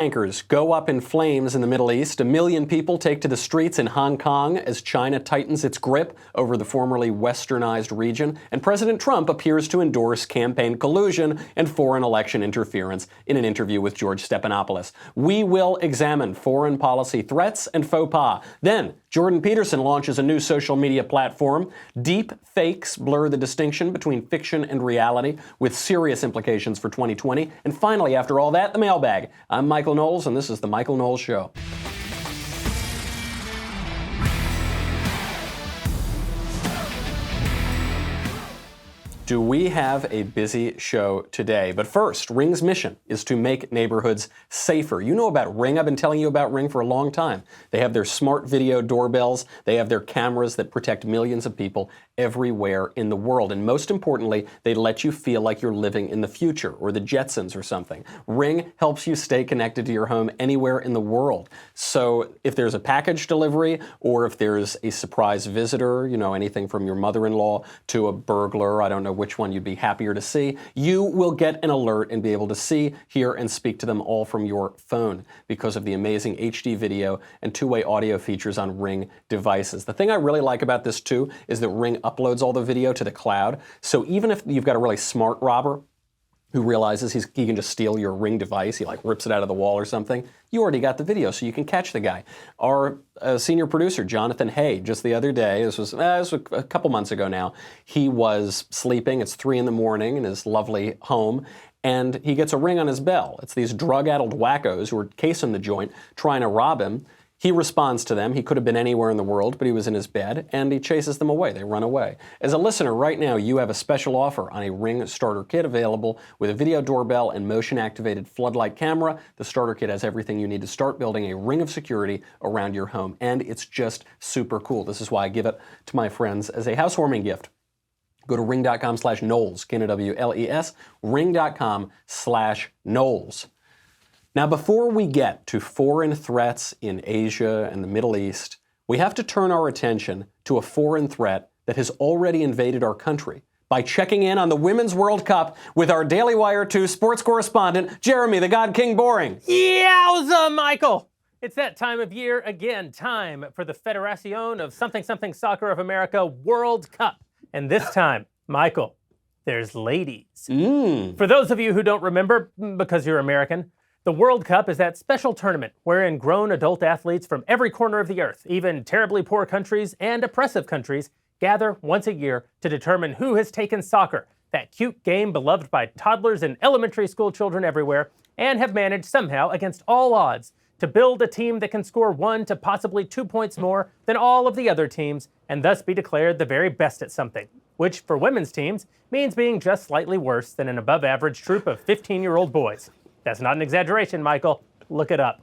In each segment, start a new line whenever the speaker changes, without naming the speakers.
Tankers go up in flames in the Middle East. 1 million people take to the streets in Hong Kong as China tightens its grip over the formerly westernized region. And President Trump appears to endorse campaign collusion and foreign election interference in an interview with George Stephanopoulos. We will examine foreign policy threats and faux pas. Then, Jordan Peterson launches a new social media platform. Deep fakes blur the distinction between fiction and reality, with serious implications for 2020. And finally, after all that, the mailbag. I'm Michael Knowles, and this is The Michael Knowles Show. Do we have a busy show today? But first, Ring's mission is to make neighborhoods safer. You know about Ring. I've been telling you about Ring for a long time. They have their smart video doorbells. They have their cameras that protect millions of people everywhere in the world. And most importantly, they let you feel like you're living in the future or the Jetsons or something. Ring helps you stay connected to your home anywhere in the world. So if there's a package delivery or if there's a surprise visitor, you know, anything from your mother-in-law to a burglar, I don't know which one you'd be happier to see, you will get an alert and be able to see, hear, and speak to them all from your phone because of the amazing HD video and two-way audio features on Ring devices. The thing I really like about this too is that Ring uploads all the video to the cloud. So even if you've got a really smart robber who realizes he can just steal your Ring device, he like rips it out of the wall or something, you already got the video so you can catch the guy. Our senior producer, Jonathan Hay, just the other day, this was a couple months ago now, he was sleeping, it's 3 a.m. in his lovely home, and he gets a ring on his bell. It's these drug-addled wackos who are casing the joint, trying to rob him. He responds to them. He could have been anywhere in the world, but he was in his bed, and he chases them away. They run away. As a listener, right now, you have a special offer on a Ring starter kit available with a video doorbell and motion-activated floodlight camera. The starter kit has everything you need to start building a ring of security around your home, and it's just super cool. This is why I give it to my friends as a housewarming gift. Go to ring.com/Knowles, Knowles, ring.com/Knowles. Now, before we get to foreign threats in Asia and the Middle East, we have to turn our attention to a foreign threat that has already invaded our country by checking in on the Women's World Cup with our Daily Wire 2 sports correspondent, Jeremy the God King Boring.
Yowza, Michael! It's that time of year again, time for the Federación of Something Something Soccer of America World Cup. And this time, Michael, there's ladies. For those of you who don't remember, because you're American, the World Cup is that special tournament wherein grown adult athletes from every corner of the earth, even terribly poor countries and oppressive countries, gather once a year to determine who has taken soccer, that cute game beloved by toddlers and elementary school children everywhere, and have managed somehow, against all odds, to build a team that can score 1 to possibly 2 points more than all of the other teams, and thus be declared the very best at something, which for women's teams means being just slightly worse than an above-average troop of 15-year-old boys. That's not an exaggeration, Michael. Look it up.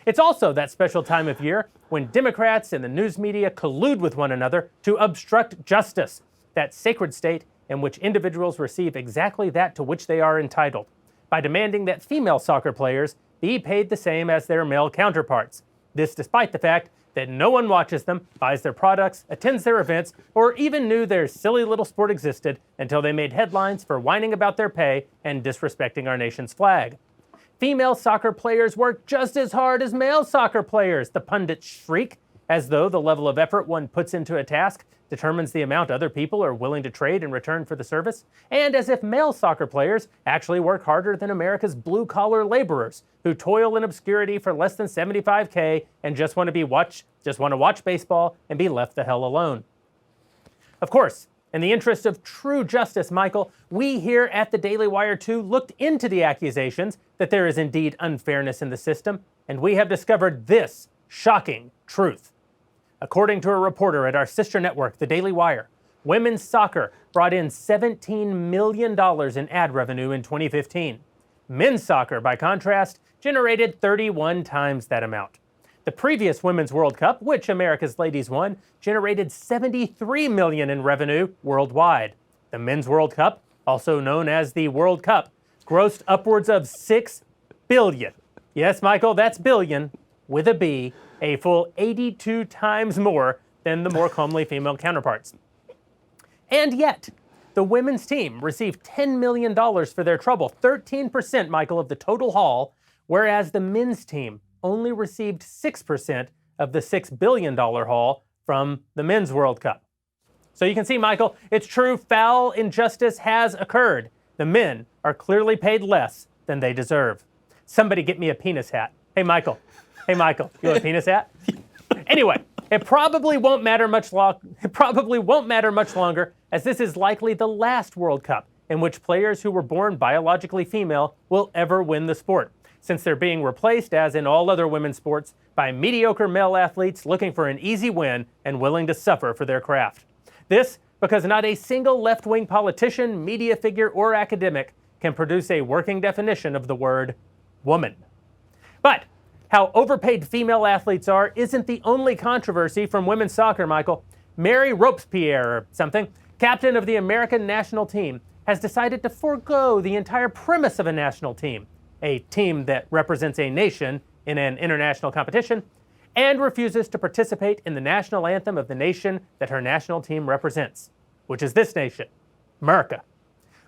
It's also that special time of year when Democrats and the news media collude with one another to obstruct justice, that sacred state in which individuals receive exactly that to which they are entitled, by demanding that female soccer players be paid the same as their male counterparts. This despite the fact that no one watches them, buys their products, attends their events, or even knew their silly little sport existed until they made headlines for whining about their pay and disrespecting our nation's flag. Female soccer players work just as hard as male soccer players, the pundits shriek, as though the level of effort one puts into a task determines the amount other people are willing to trade in return for the service, and as if male soccer players actually work harder than America's blue-collar laborers who toil in obscurity for less than $75K and just want to watch baseball and be left the hell alone. Of course, in the interest of true justice, Michael, we here at the Daily Wire 2 looked into the accusations that there is indeed unfairness in the system, and we have discovered this shocking truth. According to a reporter at our sister network, the Daily Wire, women's soccer brought in $17 million in ad revenue in 2015. Men's soccer, by contrast, generated 31 times that amount. The previous Women's World Cup, which America's ladies won, generated $73 million in revenue worldwide. The Men's World Cup, also known as the World Cup, grossed upwards of $6 billion. Yes, Michael, that's billion, with a B, a full 82 times more than the more comely female counterparts. And yet, the women's team received $10 million for their trouble, 13%, Michael, of the total haul, whereas the men's team only received 6% of the $6 billion haul from the Men's World Cup. So you can see, Michael, it's true, foul injustice has occurred. The men are clearly paid less than they deserve. Somebody get me a penis hat. Hey, Michael. You want a penis hat? Anyway, it probably won't matter much longer, as this is likely the last World Cup in which players who were born biologically female will ever win the sport, since they're being replaced, as in all other women's sports, by mediocre male athletes looking for an easy win and willing to suffer for their craft. This because not a single left-wing politician, media figure, or academic can produce a working definition of the word woman. But how overpaid female athletes are isn't the only controversy from women's soccer, Michael. Mary Robespierre, or something, captain of the American national team, has decided to forego the entire premise of a national team, a team that represents a nation in an international competition, and refuses to participate in the national anthem of the nation that her national team represents, which is this nation, America.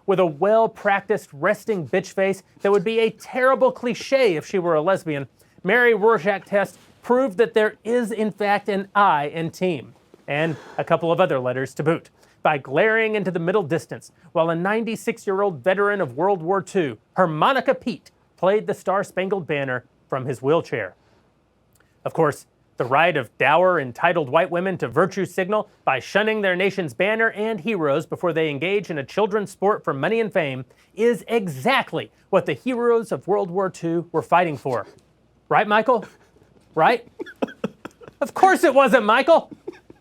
With a well-practiced resting bitch face that would be a terrible cliche if she were a lesbian, Mary Rorschach test proved that there is in fact an I in team, and a couple of other letters to boot, by glaring into the middle distance while a 96-year-old veteran of World War II, Harmonica Pete, played the Star-Spangled Banner from his wheelchair. Of course, the right of dour, entitled white women to virtue signal by shunning their nation's banner and heroes before they engage in a children's sport for money and fame is exactly what the heroes of World War II were fighting for. Right, Michael? Right? Of course it wasn't, Michael!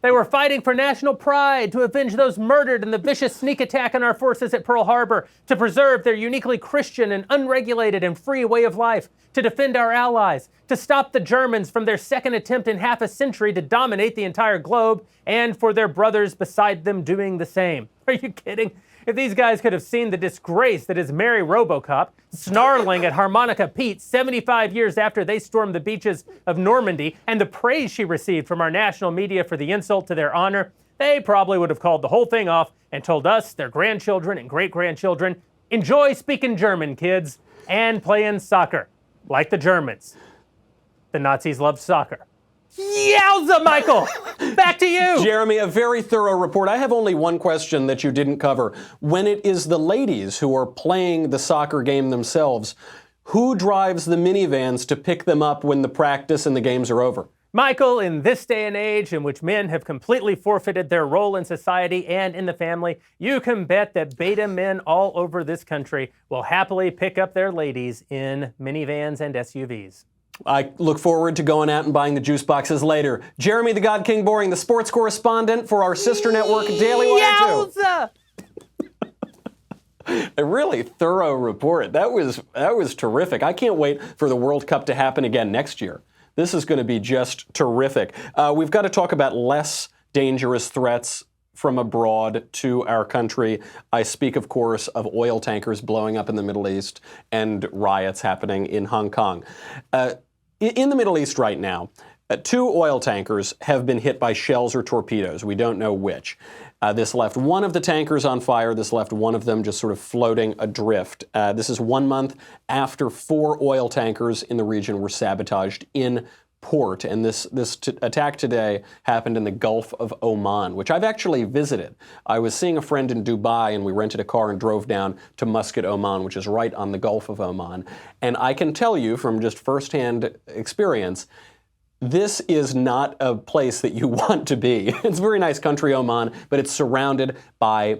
They were fighting for national pride, to avenge those murdered in the vicious sneak attack on our forces at Pearl Harbor, to preserve their uniquely Christian and unregulated and free way of life, to defend our allies, to stop the Germans from their second attempt in half a century to dominate the entire globe, and for their brothers beside them doing the same. Are you kidding? If these guys could have seen the disgrace that is Mary Robocop, snarling at Harmonica Pete 75 years after they stormed the beaches of Normandy, and the praise she received from our national media for the insult to their honor, they probably would have called the whole thing off and told us, their grandchildren and great-grandchildren, enjoy speaking German, kids, and playing soccer, like the Germans. The Nazis loved soccer. Yowza, Michael! Back to you!
Jeremy, a very thorough report. I have only one question that you didn't cover. When it is the ladies who are playing the soccer game themselves, who drives the minivans to pick them up when the practice and the games are over?
Michael, in this day and age in which men have completely forfeited their role in society and in the family, you can bet that beta men all over this country will happily pick up their ladies in minivans and SUVs.
I look forward to going out and buying the juice boxes later. Jeremy the God King Boring, the sports correspondent for our sister network, Daily Wire 2. A really thorough report. That was terrific. I can't wait for the World Cup to happen again next year. This is going to be just terrific. We've got to talk about less dangerous threats from abroad to our country. I speak, of course, of oil tankers blowing up in the Middle East and riots happening in Hong Kong. In the Middle East right now, 2 oil tankers have been hit by shells or torpedoes. We don't know which. This left one of the tankers on fire. This left one of them just sort of floating adrift. This is 1 month after 4 oil tankers in the region were sabotaged in port, and this attack today happened in the Gulf of Oman, which I've actually visited. I was seeing a friend in Dubai, and we rented a car and drove down to Muscat, Oman, which is right on the Gulf of Oman. And I can tell you from just firsthand experience, this is not a place that you want to be. It's a very nice country, Oman, but it's surrounded by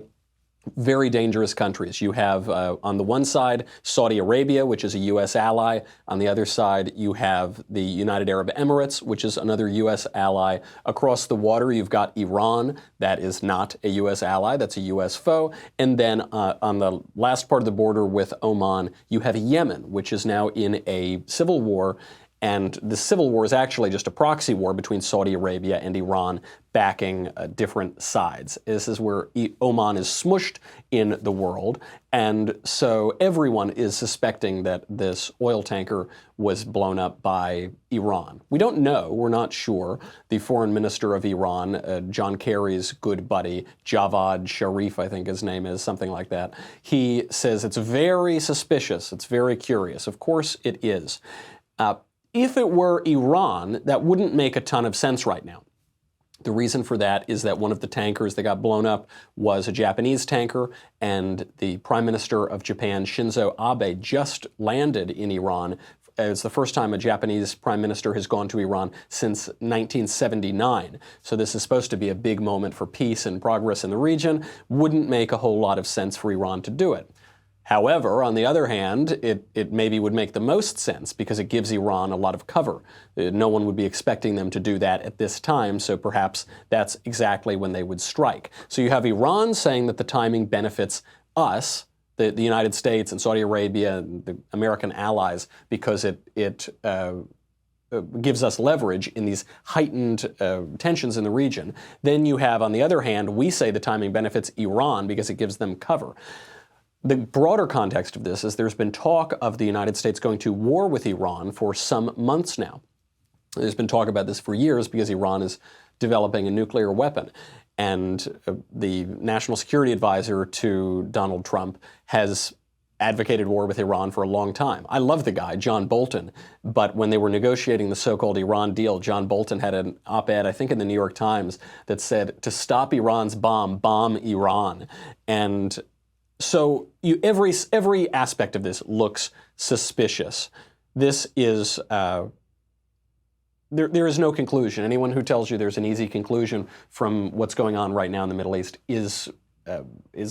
very dangerous countries. You have, on the one side, Saudi Arabia, which is a U.S. ally. On the other side, you have the United Arab Emirates, which is another U.S. ally. Across the water, you've got Iran. That is not a U.S. ally. That's a U.S. foe. And then on the last part of the border with Oman, you have Yemen, which is now in a civil war. And the civil war is actually just a proxy war between Saudi Arabia and Iran backing different sides. This is where Oman is smushed in the world. And so everyone is suspecting that this oil tanker was blown up by Iran. We don't know. We're not sure. The foreign minister of Iran, John Kerry's good buddy, Javad Sharif, I think his name is, something like that, he says it's very suspicious. It's very curious. Of course it is. If it were Iran, that wouldn't make a ton of sense right now. The reason for that is that one of the tankers that got blown up was a Japanese tanker, and the Prime Minister of Japan, Shinzo Abe, just landed in Iran. It's the first time a Japanese prime minister has gone to Iran since 1979. So this is supposed to be a big moment for peace and progress in the region. Wouldn't make a whole lot of sense for Iran to do it. However, on the other hand, it maybe would make the most sense because it gives Iran a lot of cover. No one would be expecting them to do that at this time, so perhaps that's exactly when they would strike. So you have Iran saying that the timing benefits us, the United States and Saudi Arabia and the American allies, because it gives us leverage in these heightened tensions in the region. Then you have, on the other hand, we say the timing benefits Iran because it gives them cover. The broader context of this is there's been talk of the United States going to war with Iran for some months now. There's been talk about this for years because Iran is developing a nuclear weapon. And the National Security Advisor to Donald Trump has advocated war with Iran for a long time. I love the guy, John Bolton, but when they were negotiating the so-called Iran deal, John Bolton had an op-ed, I think in the New York Times, that said, to stop Iran's bomb, bomb Iran. And so every aspect of this looks suspicious. This is, there is no conclusion. Anyone who tells you there's an easy conclusion from what's going on right now in the Middle East is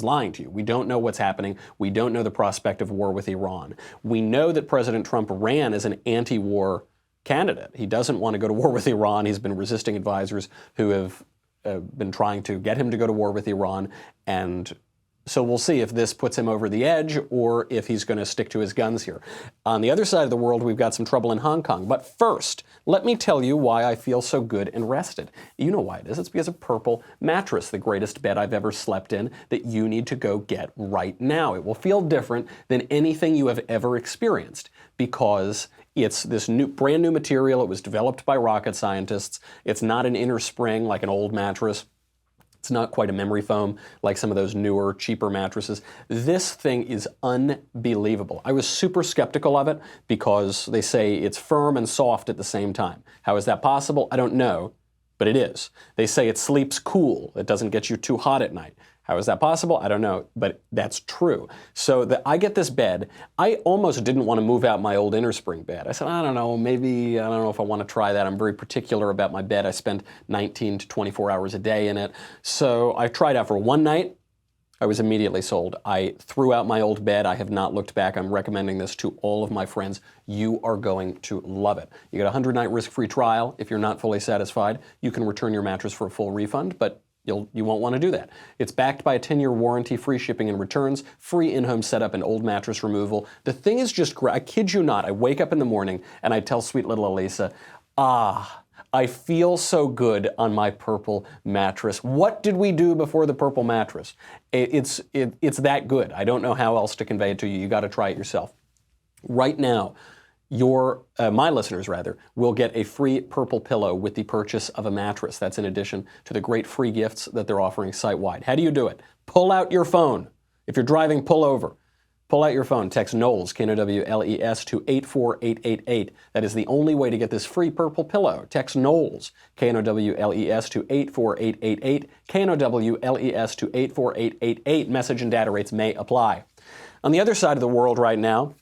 lying to you. We don't know what's happening. We don't know the prospect of war with Iran. We know that President Trump ran as an anti-war candidate. He doesn't want to go to war with Iran. He's been resisting advisors who have been trying to get him to go to war with Iran, and so we'll see if this puts him over the edge or if he's going to stick to his guns here. On the other side of the world, we've got some trouble in Hong Kong. But first, let me tell you why I feel so good and rested. You know why it is. It's because of Purple Mattress, the greatest bed I've ever slept in, that you need to go get right now. It will feel different than anything you have ever experienced because it's this brand new material. It was developed by rocket scientists. It's not an inner spring like an old mattress. It's not quite a memory foam like some of those newer, cheaper mattresses. This thing is unbelievable. I was super skeptical of it because they say it's firm and soft at the same time. How is that possible? I don't know, but it is. They say it sleeps cool. It doesn't get you too hot at night. How is that possible? I don't know, but that's true. So I get this bed. I almost didn't want to move out my old inner spring bed. I said, I don't know, maybe, I don't know if I want to try that. I'm very particular about my bed. I spend 19 to 24 hours a day in it. So I tried out for one night. I was immediately sold. I threw out my old bed. I have not looked back. I'm recommending this to all of my friends. You are going to love it. You get a 100-night risk-free trial. If you're not fully satisfied, you can return your mattress for a full refund, but you won't want to do that. It's backed by a 10-year warranty, free shipping and returns, free in-home setup and old mattress removal. The thing is just great. I kid you not. I wake up in the morning and I tell sweet little Elisa, I feel so good on my Purple mattress. What did we do before the Purple mattress? It's that good. I don't know how else to convey it to you. You got to try it yourself. Right now, my listeners will get a free Purple pillow with the purchase of a mattress. That's in addition to the great free gifts that they're offering site-wide. How do you do it? Pull out your phone. If you're driving, pull over. Pull out your phone. Text Knowles, Knowles, to 84888. That is the only way to get this free Purple pillow. Text Knowles, Knowles, to 84888. Knowles to 84888. Message and data rates may apply. On the other side of the world right now,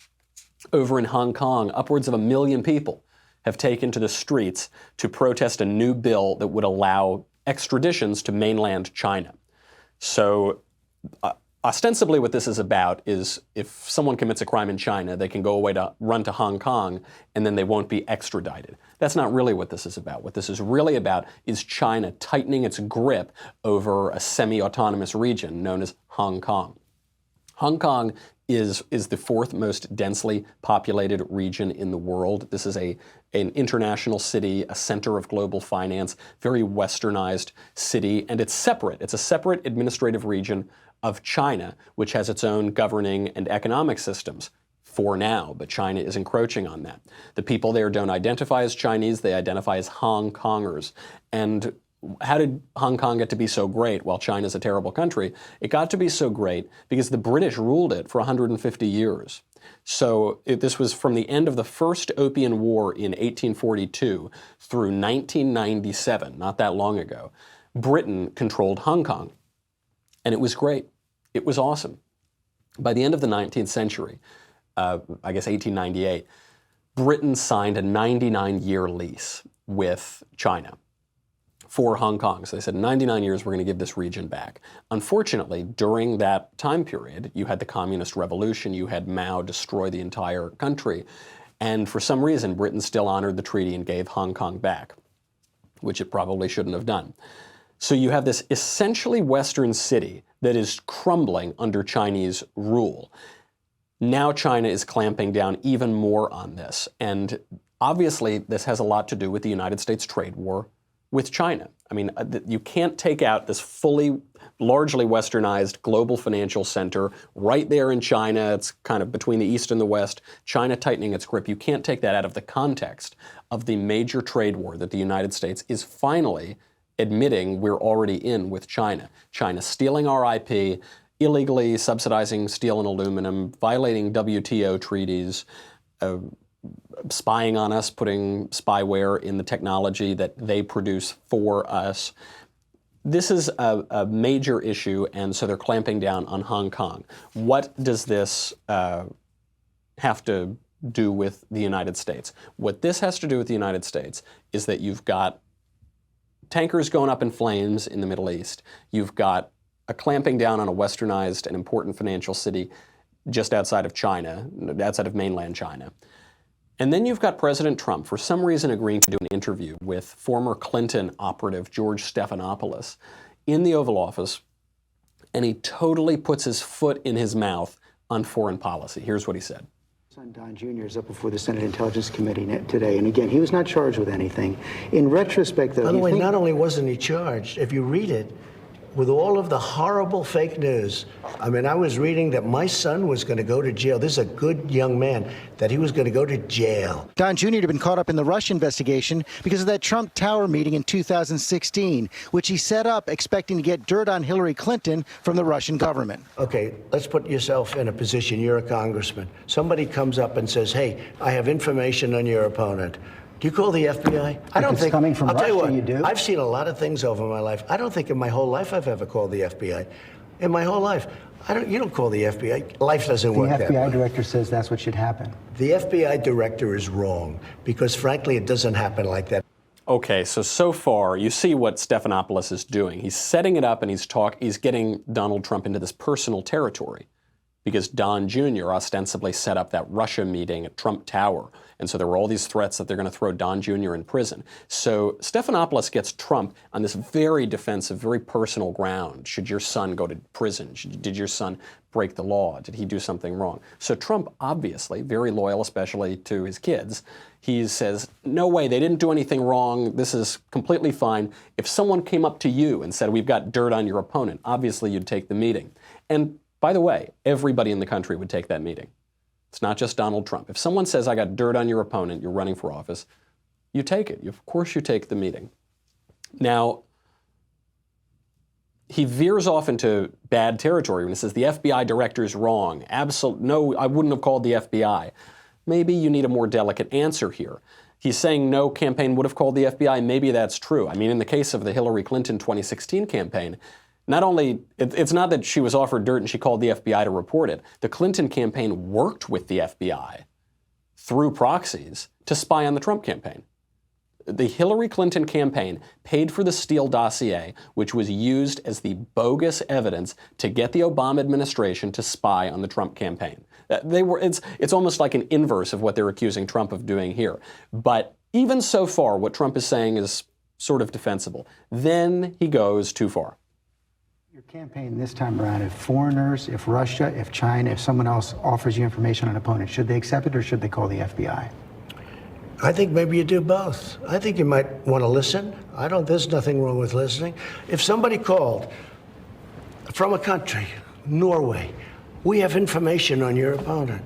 over in Hong Kong, upwards of 1 million people have taken to the streets to protest a new bill that would allow extraditions to mainland China. So ostensibly what this is about is if someone commits a crime in China, they can go away to run to Hong Kong and then they won't be extradited. That's not really what this is about. What this is really about is China tightening its grip over a semi-autonomous region known as Hong Kong. Hong Kong is the fourth most densely populated region in the world. This is an international city, a center of global finance, very westernized city, and it's separate. It's a separate administrative region of China, which has its own governing and economic systems for now, but China is encroaching on that. The people there don't identify as Chinese, they identify as Hong Kongers. And how did Hong Kong get to be so great while China's a terrible country? It got to be so great because the British ruled it for 150 years. So this was from the end of the First Opium War in 1842 through 1997, not that long ago. Britain controlled Hong Kong, and it was great. It was awesome. By the end of the 19th century, I guess 1898, Britain signed a 99-year lease with China for Hong Kong. So they said, 99 years, we're going to give this region back. Unfortunately, during that time period, you had the Communist Revolution, you had Mao destroy the entire country, and for some reason, Britain still honored the treaty and gave Hong Kong back, which it probably shouldn't have done. So you have this essentially Western city that is crumbling under Chinese rule. Now China is clamping down even more on this, and obviously this has a lot to do with the United States trade war with China. I mean, you can't take out this fully, largely westernized global financial center right there in China. It's kind of between the East and the West, China tightening its grip. You can't take that out of the context of the major trade war that the United States is finally admitting we're already in with China. China stealing our IP, illegally subsidizing steel and aluminum, violating WTO treaties, spying on us, putting spyware in the technology that they produce for us. This is a major issue, and so they're clamping down on Hong Kong. What does this have to do with the United States? What this has to do with the United States is that you've got tankers going up in flames in the Middle East. You've got a clamping down on a westernized and important financial city just outside of China, outside of mainland China. And then you've got President Trump, for some reason, agreeing to do an interview with former Clinton operative George Stephanopoulos in the Oval Office, and he totally puts his foot in his mouth on foreign policy. Here's what he said.
Son Don Jr. is up before the Senate Intelligence Committee today, and again, he was not charged with anything. In retrospect, though,
by the way, not only wasn't he charged, if you read it, with all of the horrible fake news, I mean, I was reading that my son was going to go to jail. This is a good young man, that he was going to go to jail.
Don Jr. had been caught up in the Russia investigation because of that Trump Tower meeting in 2016, which he set up expecting to get dirt on Hillary Clinton from the Russian government.
Okay, let's put yourself in a position. You're a congressman. Somebody comes up and says, hey, I have information on your opponent. Do you call the FBI? I don't think.
Coming from
I'll tell you
Russia,
what,
you do?
I've seen a lot of things over my life. I don't think in my whole life I've ever called the FBI. In my whole life, you don't call the FBI. Life doesn't work that way.
The FBI director says that's what should happen.
The FBI director is wrong because, frankly, it doesn't happen like that.
Okay, so far, you see what Stephanopoulos is doing. He's setting it up and he's getting Donald Trump into this personal territory because Don Jr. ostensibly set up that Russia meeting at Trump Tower. And so there were all these threats that they're going to throw Don Jr. in prison. So Stephanopoulos gets Trump on this very defensive, very personal ground. Should your son go to prison? Did your son break the law? Did he do something wrong? So Trump, obviously, very loyal, especially to his kids, he says, no way, they didn't do anything wrong. This is completely fine. If someone came up to you and said, we've got dirt on your opponent, obviously you'd take the meeting. And by the way, everybody in the country would take that meeting. It's not just Donald Trump. If someone says, I got dirt on your opponent, you're running for office, you take it. Of course you take the meeting. Now, he veers off into bad territory when he says the FBI director is wrong. No, I wouldn't have called the FBI. Maybe you need a more delicate answer here. He's saying no campaign would have called the FBI. Maybe that's true. I mean, in the case of the Hillary Clinton 2016 campaign, not only, it's not that she was offered dirt and she called the FBI to report it. The Clinton campaign worked with the FBI through proxies to spy on the Trump campaign. The Hillary Clinton campaign paid for the Steele dossier, which was used as the bogus evidence to get the Obama administration to spy on the Trump campaign. It's almost like an inverse of what they're accusing Trump of doing here. But even so far, what Trump is saying is sort of defensible. Then he goes too far.
Your campaign this time around, if foreigners, if Russia, if China, if someone else offers you information on an opponent, should they accept it or should they call the FBI?
I think maybe you do both. I think you might want to listen. There's nothing wrong with listening. If somebody called from a country, Norway, we have information on your opponent.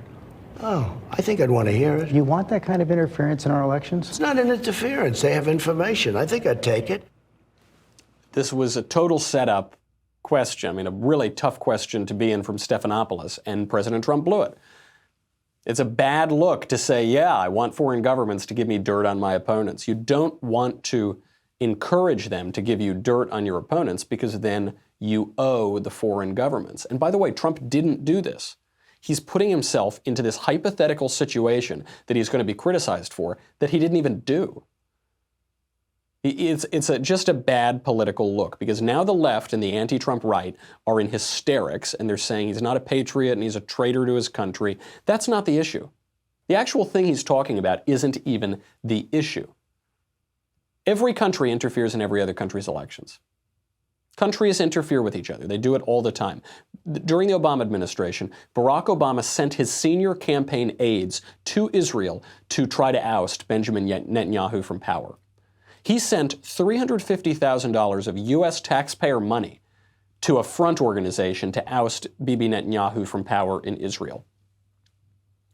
Oh, I think I'd want to hear it.
You want that kind of interference in our elections?
It's not an interference. They have information. I think I'd take it.
This was a total setup question. I mean, a really tough question to be in from Stephanopoulos, and President Trump blew it. It's a bad look to say, yeah, I want foreign governments to give me dirt on my opponents. You don't want to encourage them to give you dirt on your opponents because then you owe the foreign governments. And by the way, Trump didn't do this. He's putting himself into this hypothetical situation that he's going to be criticized for that he didn't even do. It's just a bad political look because now the left and the anti-Trump right are in hysterics and they're saying he's not a patriot and he's a traitor to his country. That's not the issue. The actual thing he's talking about isn't even the issue. Every country interferes in every other country's elections. Countries interfere with each other. They do it all the time. During the Obama administration, Barack Obama sent his senior campaign aides to Israel to try to oust Benjamin Netanyahu from power. He sent $350,000 of U.S. taxpayer money to a front organization to oust Bibi Netanyahu from power in Israel.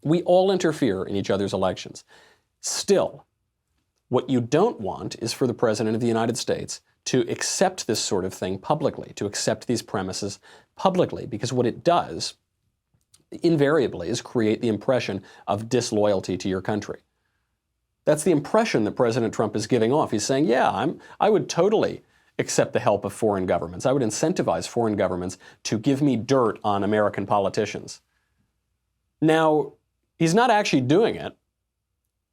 We all interfere in each other's elections. Still, what you don't want is for the President of the United States to accept this sort of thing publicly, to accept these premises publicly, because what it does, invariably, is create the impression of disloyalty to your country. That's the impression that President Trump is giving off. He's saying, yeah, I would totally accept the help of foreign governments. I would incentivize foreign governments to give me dirt on American politicians. Now, he's not actually doing it.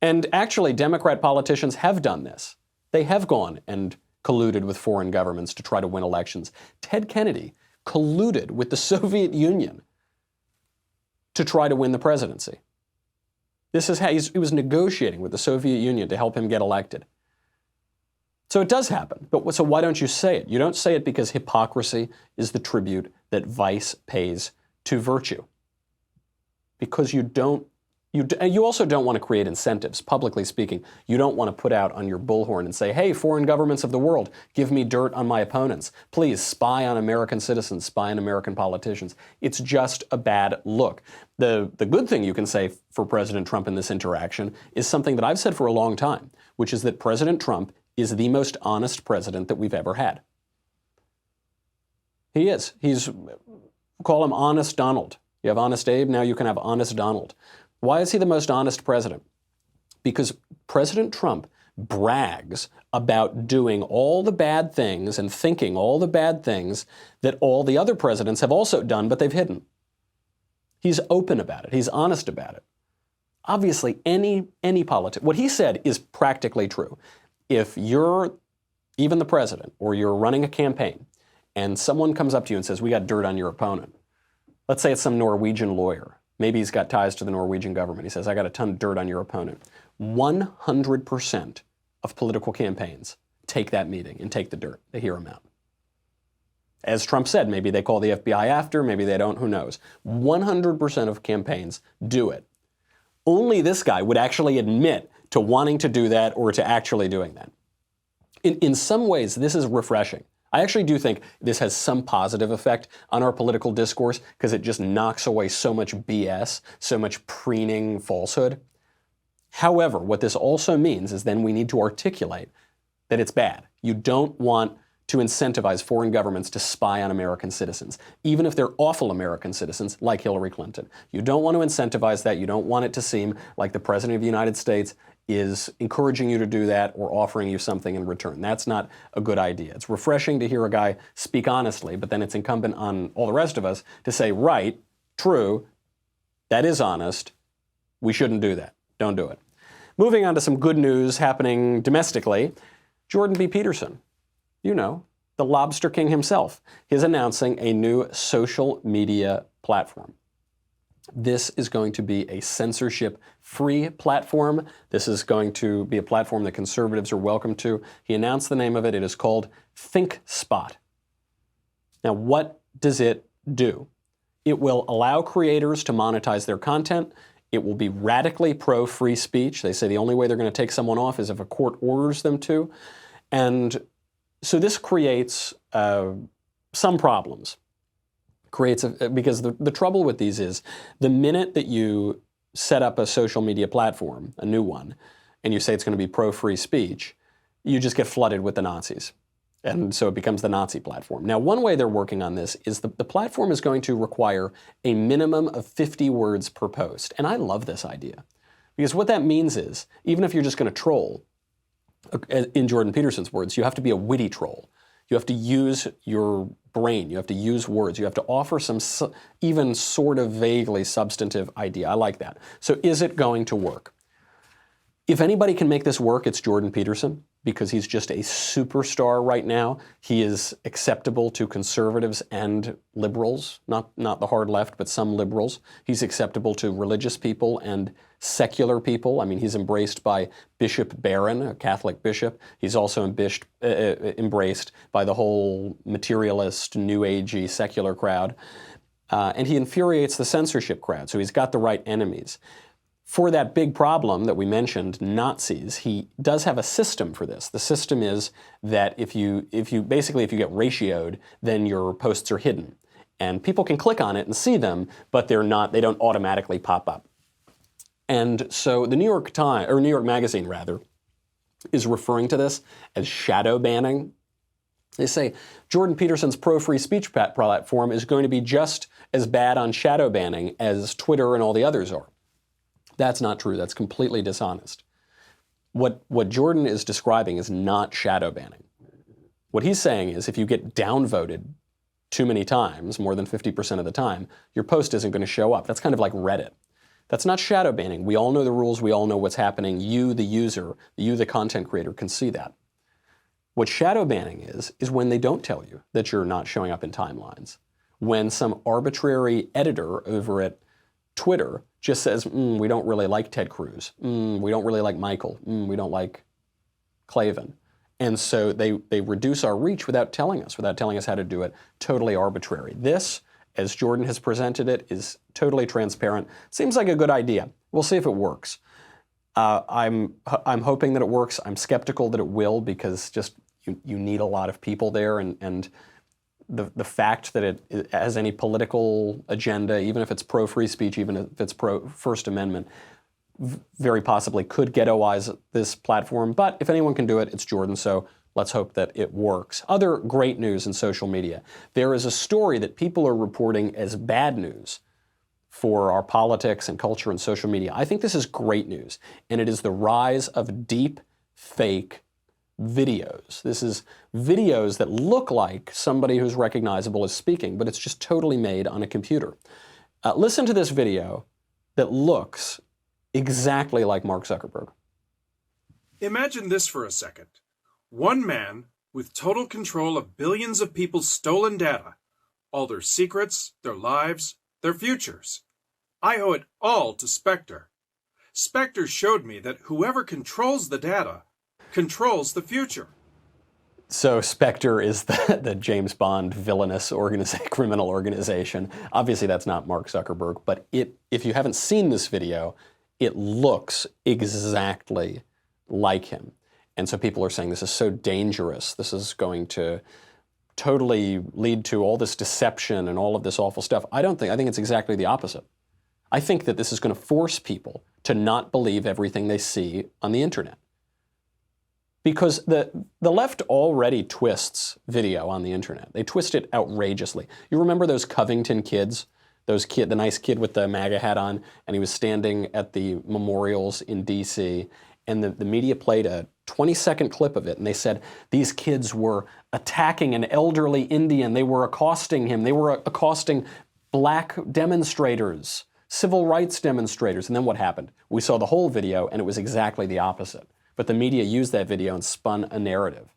And actually, Democrat politicians have done this. They have gone and colluded with foreign governments to try to win elections. Ted Kennedy colluded with the Soviet Union to try to win the presidency. This is how he was negotiating with the Soviet Union to help him get elected. So it does happen. But so why don't you say it? You don't say it because hypocrisy is the tribute that vice pays to virtue. Because you also don't want to create incentives. Publicly speaking, you don't want to put out on your bullhorn and say, hey, foreign governments of the world, give me dirt on my opponents. Please spy on American citizens, spy on American politicians. It's just a bad look. The good thing you can say for President Trump in this interaction is something that I've said for a long time, which is that President Trump is the most honest president that we've ever had. He is. Call him Honest Donald. You have Honest Abe, now you can have Honest Donald. Why is he the most honest president? Because President Trump brags about doing all the bad things and thinking all the bad things that all the other presidents have also done, but they've hidden. He's open about it. He's honest about it. Obviously, any politician, what he said is practically true. If you're even the president or you're running a campaign and someone comes up to you and says, we got dirt on your opponent, let's say it's some Norwegian lawyer. Maybe he's got ties to the Norwegian government. He says, I got a ton of dirt on your opponent. 100% of political campaigns take that meeting and take the dirt. They hear him out. As Trump said, maybe they call the FBI after, maybe they don't, who knows. 100% of campaigns do it. Only this guy would actually admit to wanting to do that or to actually doing that. In some ways, this is refreshing. I actually do think this has some positive effect on our political discourse because it just knocks away so much BS, so much preening falsehood. However, what this also means is then we need to articulate that it's bad. You don't want to incentivize foreign governments to spy on American citizens, even if they're awful American citizens like Hillary Clinton. You don't want to incentivize that. You don't want it to seem like the President of the United States is encouraging you to do that or offering you something in return. That's not a good idea. It's refreshing to hear a guy speak honestly, but then it's incumbent on all the rest of us to say, right, true, that is honest, we shouldn't do that. Don't do it. Moving on to some good news happening domestically, Jordan B. Peterson, you know, the Lobster King himself, is announcing a new social media platform. This is going to be a censorship-free platform. This is going to be a platform that conservatives are welcome to. He announced the name of it. It is called ThinkSpot. Now, what does it do? It will allow creators to monetize their content. It will be radically pro-free speech. They say the only way they're going to take someone off is if a court orders them to. And so this creates some problems. Because the trouble with these is the minute that you set up a social media platform, a new one, and you say it's going to be pro-free speech, you just get flooded with the Nazis. And so it becomes the Nazi platform. Now, one way they're working on this is the platform is going to require a minimum of 50 words per post. And I love this idea. Because what that means is, even if you're just going to troll, in Jordan Peterson's words, you have to be a witty troll. You have to use your brain. You have to use words. You have to offer some even sort of vaguely substantive idea. I like that. So is it going to work? If anybody can make this work, it's Jordan Peterson, because he's just a superstar right now. He is acceptable to conservatives and liberals, not the hard left, but some liberals. He's acceptable to religious people and secular people. I mean, he's embraced by Bishop Barron, a Catholic bishop. He's also embraced by the whole materialist, new agey, secular crowd. And he infuriates the censorship crowd, so he's got the right enemies. For that big problem that we mentioned, Nazis, he does have a system for this. The system is that if you get ratioed, then your posts are hidden. And people can click on it and see them, but they don't automatically pop up. And so the New York Magazine rather, is referring to this as shadow banning. They say Jordan Peterson's pro-free speech platform is going to be just as bad on shadow banning as Twitter and all the others are. That's not true. That's completely dishonest. What Jordan is describing is not shadow banning. What he's saying is if you get downvoted too many times, more than 50% of the time, your post isn't going to show up. That's kind of like Reddit. That's not shadow banning. We all know the rules. We all know what's happening. You, the user, you, the content creator, can see that. What shadow banning is when they don't tell you that you're not showing up in timelines. When some arbitrary editor over at Twitter just says, we don't really like Ted Cruz. We don't really like Michael. We don't like Klavan. And so they reduce our reach without telling us how to do it. Totally arbitrary. This, as Jordan has presented it, is totally transparent. Seems like a good idea. We'll see if it works. I'm hoping that it works. I'm skeptical that it will because just you need a lot of people there, and the fact that it has any political agenda, even if it's pro-free speech, even if it's pro-First Amendment, very possibly could ghettoize this platform. But if anyone can do it, it's Jordan, so let's hope that it works. Other great news in social media. There is a story that people are reporting as bad news for our politics and culture and social media. I think this is great news, and it is the rise of deep fake videos. This is videos that look like somebody who's recognizable is speaking, but it's just totally made on a computer. Listen to this video that looks exactly like Mark Zuckerberg.
Imagine this for a second. One man with total control of billions of people's stolen data, all their secrets, their lives, their futures. I owe it all to Spectre. Spectre showed me that whoever controls the data controls the future.
So Spectre is the James Bond villainous criminal organization. Obviously that's not Mark Zuckerberg, but if you haven't seen this video, it looks exactly like him. And so people are saying this is so dangerous. This is going to totally lead to all this deception and all of this awful stuff. I think it's exactly the opposite. I think that this is going to force people to not believe everything they see on the internet. Because the left already twists video on the internet. They twist it outrageously. You remember those Covington kids? The nice kid with the MAGA hat on, and he was standing at the memorials in D.C., and the media played a 20-second clip of it, and they said these kids were attacking an elderly Indian. They were accosting him. They were accosting black demonstrators, civil rights demonstrators. And then what happened? We saw the whole video, and it was exactly the opposite. But the media used that video and spun a narrative.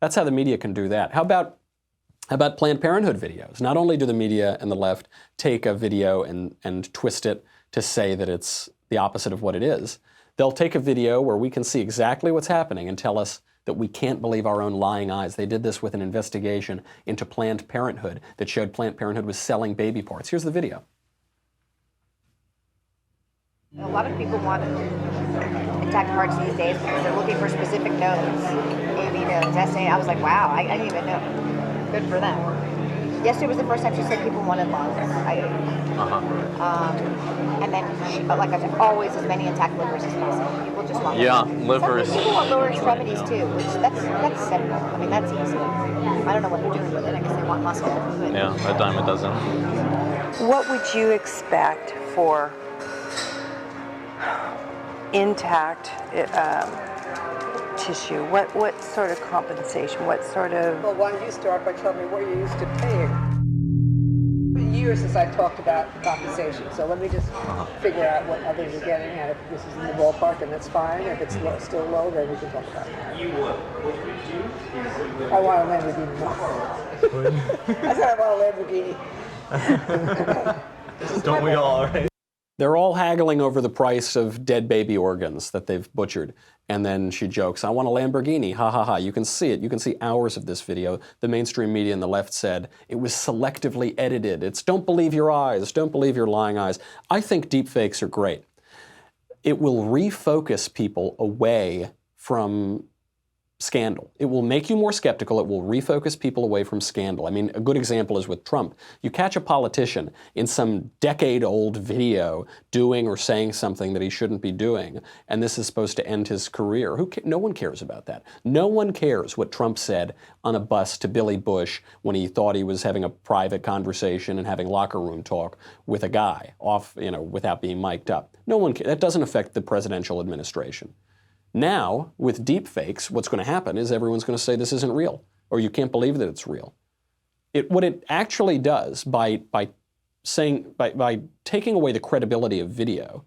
That's how the media can do that. How about Planned Parenthood videos? Not only do the media and the left take a video and twist it to say that it's the opposite of what it is, they'll take a video where we can see exactly what's happening and tell us that we can't believe our own lying eyes. They did this with an investigation into Planned Parenthood that showed Planned Parenthood was selling baby parts. Here's the video.
A lot of people want intact parts these days because they're looking for specific nodes, AB nodes, SA. I was like, wow, I didn't even know. Good for them. Yesterday was the first time she said people wanted lungs. And then, like I said, always as many intact livers as possible. People just want
livers.
Some people want lower extremities too, which that's simple. I mean, that's easy. I don't know what they're doing with it. I guess they want muscle. But
Yeah, a dime a dozen.
What would you expect for intact tissue? What sort of compensation? What sort of...
Well, why don't you start by telling me what you're used to paying? Years since I talked about compensation, so let me just figure out what others are getting, and if this is in the ballpark, then that's fine. If it's still low, then we can talk about it. You would. I want a Lamborghini. I said I want a Lamborghini.
Don't we all, right?
They're all haggling over the price of dead baby organs that they've butchered. And then she jokes, I want a Lamborghini, ha ha ha. You can see it. You can see hours of this video. The mainstream media and the left said it was selectively edited. It's don't believe your eyes, don't believe your lying eyes. I think deepfakes are great. It will refocus people away from scandal. It will make you more skeptical. It will refocus people away from scandal. I mean, a good example is with Trump. You catch a politician in some decade-old video doing or saying something that he shouldn't be doing, and this is supposed to end his career. No one cares about that. No one cares what Trump said on a bus to Billy Bush when he thought he was having a private conversation and having locker room talk with a guy off, without being mic'd up. No one cares. That doesn't affect the presidential administration. Now, with deepfakes, what's going to happen is everyone's going to say this isn't real, or you can't believe that it's real. What it actually does by taking away the credibility of video,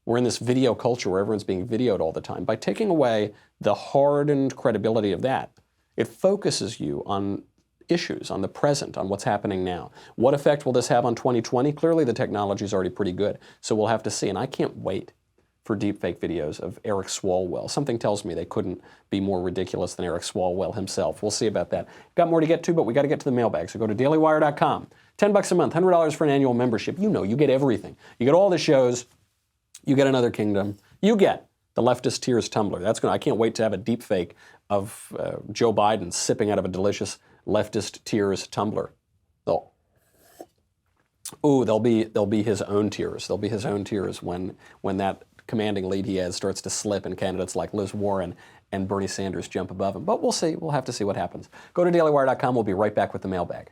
we're in this video culture where everyone's being videoed all the time, by taking away the hardened credibility of that, it focuses you on issues, on the present, on what's happening now. What effect will this have on 2020? Clearly the technology is already pretty good, so we'll have to see, and I can't wait for deepfake videos of Eric Swalwell. Something tells me they couldn't be more ridiculous than Eric Swalwell himself. We'll see about that. Got more to get to, but we got to get to the mailbag. So go to dailywire.com. $10 a month, $100 for an annual membership. You get everything. You get all the shows. You get Another Kingdom. You get the Leftist Tears tumbler. I can't wait to have a deepfake of Joe Biden sipping out of a delicious Leftist Tears tumbler. They'll be his own tears. They'll be his own tears when that commanding lead he has starts to slip and candidates like Liz Warren and Bernie Sanders jump above him. But we'll see. We'll have to see what happens. Go to dailywire.com. We'll be right back with the mailbag.